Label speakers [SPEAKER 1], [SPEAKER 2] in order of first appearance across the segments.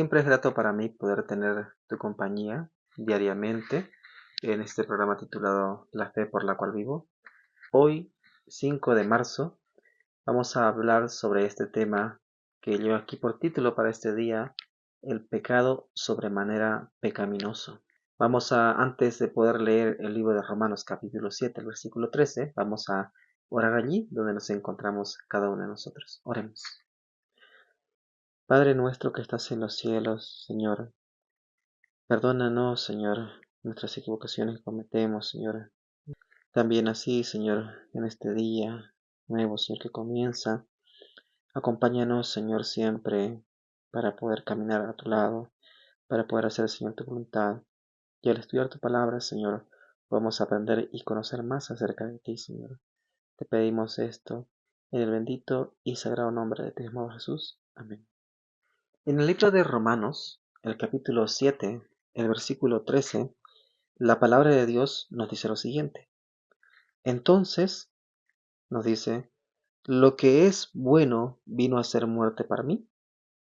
[SPEAKER 1] Siempre es grato para mí poder tener tu compañía diariamente en este programa titulado La fe por la cual vivo. Hoy, 5 de marzo, vamos a hablar sobre este tema que llevo aquí por título para este día, el pecado sobremanera pecaminoso. Antes de poder leer el libro de Romanos capítulo 7, el versículo 13, vamos a orar allí donde nos encontramos cada uno de nosotros. Oremos. Padre nuestro que estás en los cielos, Señor, perdónanos, Señor, nuestras equivocaciones que cometemos, Señor. También así, Señor, en este día nuevo, Señor, que comienza, acompáñanos, Señor, siempre para poder caminar a tu lado, para poder hacer, Señor, tu voluntad. Y al estudiar tu palabra, Señor, podemos aprender y conocer más acerca de ti, Señor. Te pedimos esto en el bendito y sagrado nombre de tu Hijo Jesús. Amén. En el libro de Romanos, el capítulo 7, el versículo 13, la palabra de Dios nos dice lo siguiente. Entonces, nos dice, lo que es bueno vino a ser muerte para mí,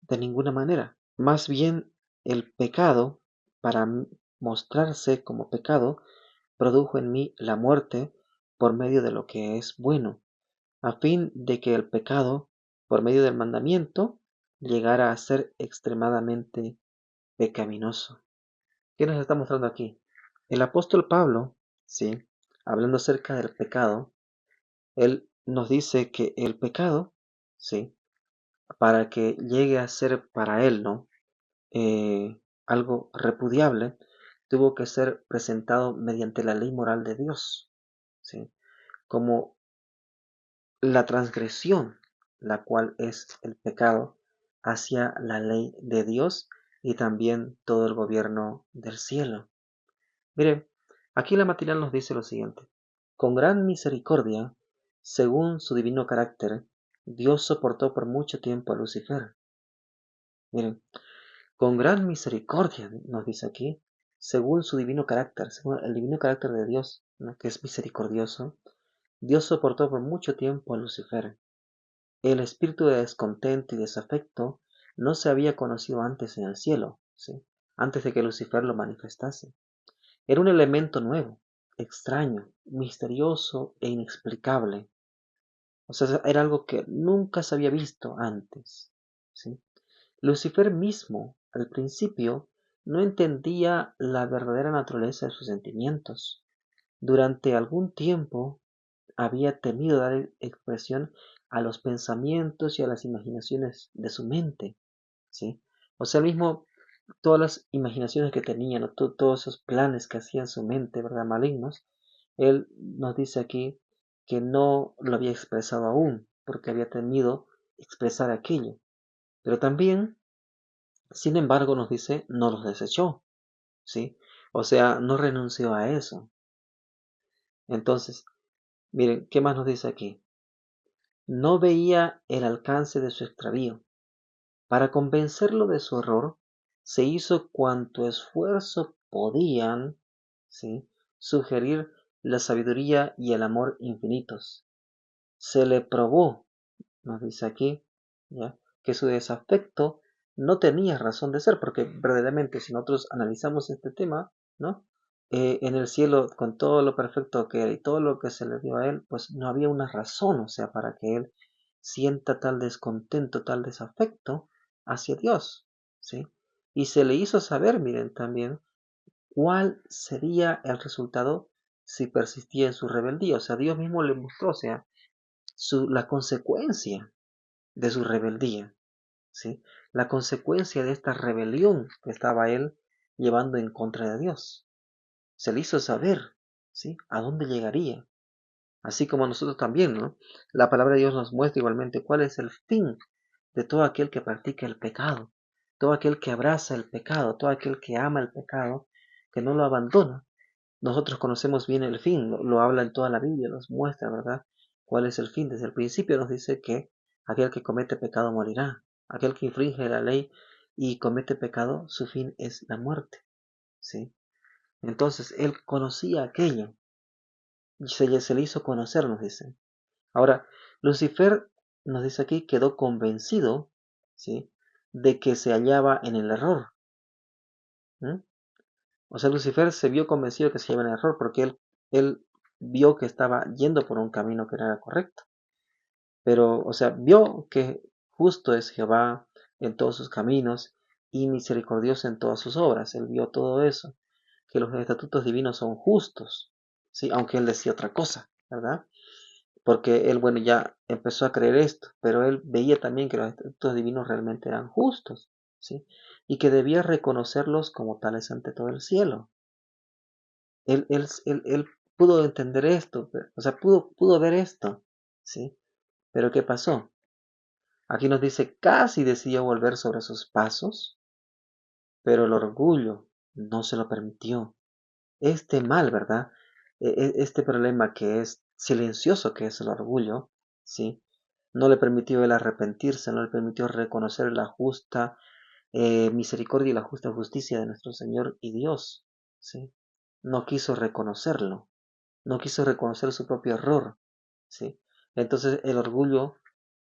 [SPEAKER 1] de ninguna manera. Más bien, el pecado, para mostrarse como pecado, produjo en mí la muerte por medio de lo que es bueno, a fin de que el pecado, por medio del mandamiento, llegara a ser extremadamente pecaminoso. ¿Qué nos está mostrando aquí? El apóstol Pablo, sí, hablando acerca del pecado, él nos dice que el pecado, sí, para que llegue a ser para él, ¿no? Algo repudiable, tuvo que ser presentado mediante la ley moral de Dios, sí, como la transgresión, la cual es el pecado, hacia la ley de Dios y también todo el gobierno del cielo. Miren, aquí la matinal nos dice lo siguiente. Con gran misericordia, según su divino carácter, Dios soportó por mucho tiempo a Lucifer. Miren, con gran misericordia, nos dice aquí, según su divino carácter, según el divino carácter de Dios, ¿no?, que es misericordioso, Dios soportó por mucho tiempo a Lucifer. El espíritu de descontento y desafecto no se había conocido antes en el cielo, ¿sí?, antes de que Lucifer lo manifestase. Era un elemento nuevo, extraño, misterioso e inexplicable. O sea, era algo que nunca se había visto antes, ¿sí? Lucifer mismo, al principio, no entendía la verdadera naturaleza de sus sentimientos. Durante algún tiempo había temido dar expresión a los pensamientos y a las imaginaciones de su mente, ¿sí? O sea, mismo todas las imaginaciones que tenía, ¿no?, todos esos planes que hacía en su mente, ¿verdad?, malignos, él nos dice aquí que no lo había expresado aún, porque había temido expresar aquello. Pero también, sin embargo, nos dice, no los desechó, ¿sí? O sea, no renunció a eso. Entonces, miren, ¿qué más nos dice aquí? No veía el alcance de su extravío. Para convencerlo de su error, se hizo cuanto esfuerzo podían, ¿sí?, sugerir la sabiduría y el amor infinitos. Se le probó, nos dice aquí, ¿ya?, que su desafecto no tenía razón de ser, porque verdaderamente si nosotros analizamos este tema, ¿no?, en el cielo, con todo lo perfecto que era y todo lo que se le dio a él, pues no había una razón, o sea, para que él sienta tal descontento, tal desafecto hacia Dios, ¿sí? Y se le hizo saber, miren, también cuál sería el resultado si persistía en su rebeldía. O sea, Dios mismo le mostró, o sea, la consecuencia de su rebeldía, ¿sí? La consecuencia de esta rebelión que estaba él llevando en contra de Dios. Se le hizo saber, ¿sí?, a dónde llegaría. Así como nosotros también, ¿no? La palabra de Dios nos muestra igualmente cuál es el fin de todo aquel que practica el pecado, todo aquel que abraza el pecado, todo aquel que ama el pecado, que no lo abandona. Nosotros conocemos bien el fin, lo habla en toda la Biblia, nos muestra, ¿verdad?, cuál es el fin. Desde el principio nos dice que aquel que comete pecado morirá. Aquel que infringe la ley y comete pecado, su fin es la muerte, ¿sí? Entonces, él conocía aquello y se le hizo conocer, nos dice. Ahora, Lucifer, nos dice aquí, quedó convencido, ¿sí?, de que se hallaba en el error. ¿Mm? O sea, Lucifer se vio convencido de que se hallaba en el error porque él vio que estaba yendo por un camino que no era correcto. Pero, o sea, vio que justo es Jehová en todos sus caminos y misericordioso en todas sus obras. Él vio todo eso, que los estatutos divinos son justos, ¿sí? Aunque él decía otra cosa, ¿verdad? Porque él, bueno, ya empezó a creer esto, pero él veía también que los estatutos divinos realmente eran justos, ¿sí? Y que debía reconocerlos como tales ante todo el cielo. Él pudo entender esto, o sea, pudo ver esto, ¿sí? Pero ¿qué pasó? Aquí nos dice, casi decidió volver sobre sus pasos, pero el orgullo no se lo permitió. Este mal, ¿verdad? Este problema que es silencioso, que es el orgullo, ¿sí? No le permitió él arrepentirse, no le permitió reconocer la justa misericordia y la justa justicia de nuestro Señor y Dios, ¿sí? No quiso reconocerlo, no quiso reconocer su propio error, ¿sí? Entonces el orgullo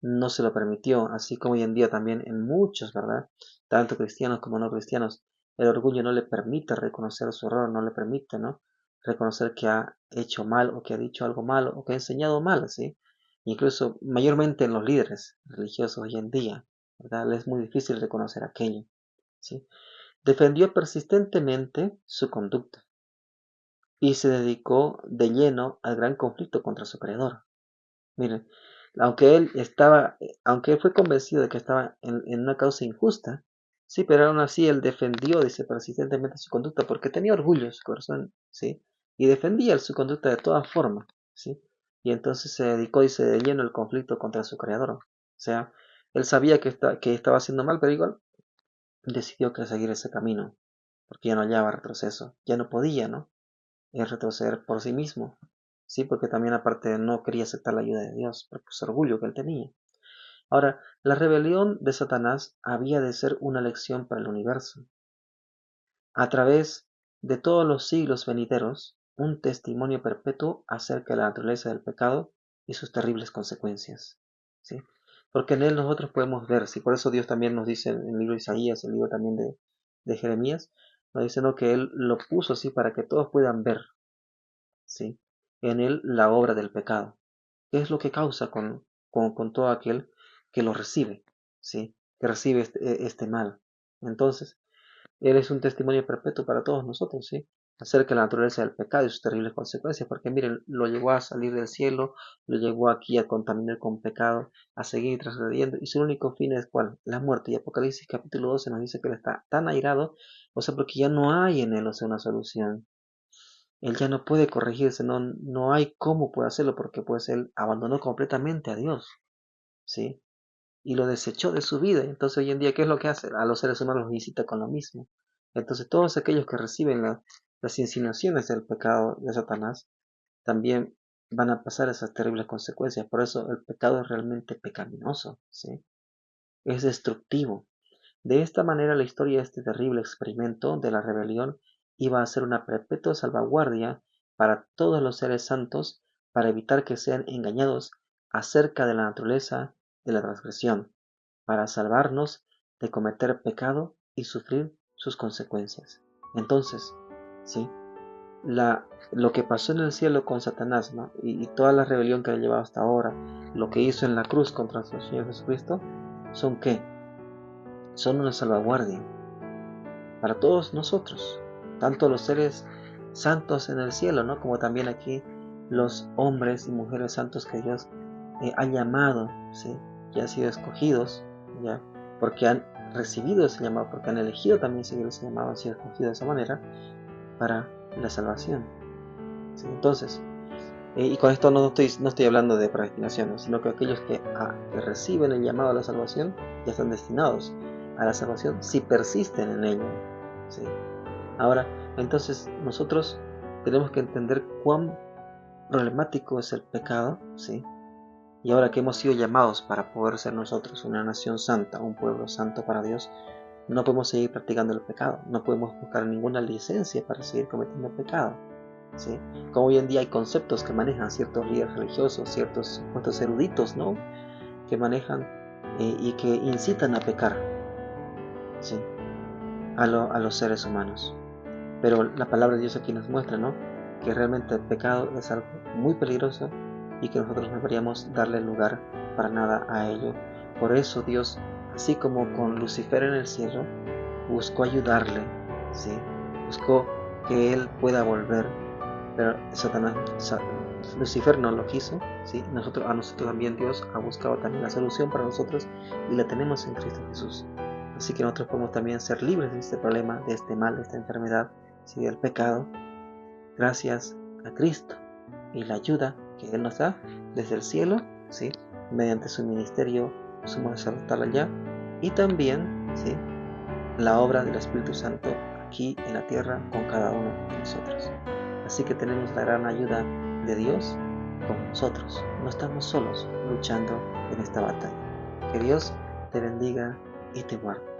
[SPEAKER 1] no se lo permitió, así como hoy en día también en muchos, ¿verdad? Tanto cristianos como no cristianos, el orgullo no le permite reconocer su error, no le permite, ¿no? Reconocer que ha hecho mal o que ha dicho algo malo o que ha enseñado mal, ¿sí? Incluso mayormente en los líderes religiosos hoy en día, ¿verdad? Les es muy difícil reconocer aquello, ¿sí? Defendió persistentemente su conducta y se dedicó de lleno al gran conflicto contra su creador. Miren, aunque él fue convencido de que estaba en una causa injusta, sí, pero aún así él defendió, dice, persistentemente su conducta, porque tenía orgullo en su corazón, sí, y defendía su conducta de todas formas, sí, y entonces se dedicó, dice, de lleno al conflicto contra su creador. O sea, él sabía que estaba haciendo mal, pero igual decidió que seguir ese camino, porque ya no hallaba retroceso, ya no podía, ¿no? Retroceder por sí mismo, sí, porque también aparte no quería aceptar la ayuda de Dios, por su orgullo que él tenía. Ahora, la rebelión de Satanás había de ser una lección para el universo. A través de todos los siglos venideros, un testimonio perpetuo acerca de la naturaleza del pecado y sus terribles consecuencias. ¿Sí? Porque en él nosotros podemos ver, si por eso Dios también nos dice en el libro de Isaías, el libro también de Jeremías, nos dice, ¿no?, que él lo puso así para que todos puedan ver, ¿sí?, en él la obra del pecado. ¿Qué es lo que causa con todo aquel que lo recibe? ¿Sí? Que recibe este mal. Entonces, él es un testimonio perpetuo para todos nosotros, ¿sí? Acerca de la naturaleza del pecado y sus terribles consecuencias, porque miren, lo llevó a salir del cielo, lo llevó aquí a contaminar con pecado, a seguir transgrediendo, y su único fin es ¿cuál? La muerte. Y Apocalipsis capítulo 12 nos dice que él está tan airado, o sea, porque ya no hay en él, o sea, una solución. Él ya no puede corregirse, no hay cómo puede hacerlo, porque pues él abandonó completamente a Dios, ¿sí? Y lo desechó de su vida. Entonces hoy en día, ¿qué es lo que hace? A los seres humanos los visita con lo mismo. Entonces todos aquellos que reciben las insinuaciones del pecado de Satanás, también van a pasar esas terribles consecuencias. Por eso el pecado es realmente pecaminoso, ¿sí? Es destructivo. De esta manera la historia de este terrible experimento de la rebelión iba a ser una perpetua salvaguardia para todos los seres santos para evitar que sean engañados acerca de la naturaleza de la transgresión, para salvarnos de cometer pecado y sufrir sus consecuencias. Entonces, ¿sí?, lo que pasó en el cielo con Satanás, ¿no?, y toda la rebelión que ha llevado hasta ahora, lo que hizo en la cruz contra nuestro Señor Jesucristo, ¿son qué? Son una salvaguardia para todos nosotros, tanto los seres santos en el cielo, ¿no?, como también aquí los hombres y mujeres santos que Dios ha llamado, ¿sí?, que han sido escogidos, ¿ya?, porque han recibido ese llamado, porque han elegido también seguir ese llamado, han sido escogidos de esa manera para la salvación, ¿sí? Entonces, y con esto no estoy hablando de predestinación, ¿no?, sino que aquellos que reciben el llamado a la salvación ya están destinados a la salvación si persisten en ello, ¿sí? Ahora, entonces nosotros tenemos que entender cuán problemático es el pecado, ¿sí? Y ahora que hemos sido llamados para poder ser nosotros una nación santa, un pueblo santo para Dios, no podemos seguir practicando el pecado, no podemos buscar ninguna licencia para seguir cometiendo pecado, ¿sí? Como hoy en día hay conceptos que manejan ciertos líderes religiosos, ciertos supuestos eruditos, ¿no?, que manejan y que incitan a pecar, ¿sí? A los seres humanos. Pero la palabra de Dios aquí nos muestra, ¿no?, que realmente el pecado es algo muy peligroso y que nosotros no deberíamos darle lugar para nada a ello. Por eso Dios, así como con Lucifer en el cielo, buscó ayudarle, ¿sí? Buscó que él pueda volver, pero Lucifer no lo quiso, ¿sí? A nosotros también Dios ha buscado también la solución para nosotros y la tenemos en Cristo Jesús. Así que nosotros podemos también ser libres de este problema, de este mal, de esta enfermedad, ¿sí?, del pecado, gracias a Cristo y la ayuda que Él nos da desde el cielo, ¿sí?, mediante su ministerio sumo sacerdotal allá, y también, ¿sí?, la obra del Espíritu Santo aquí en la tierra con cada uno de nosotros. Así que tenemos la gran ayuda de Dios con nosotros. No estamos solos luchando en esta batalla. Que Dios te bendiga y te guarde.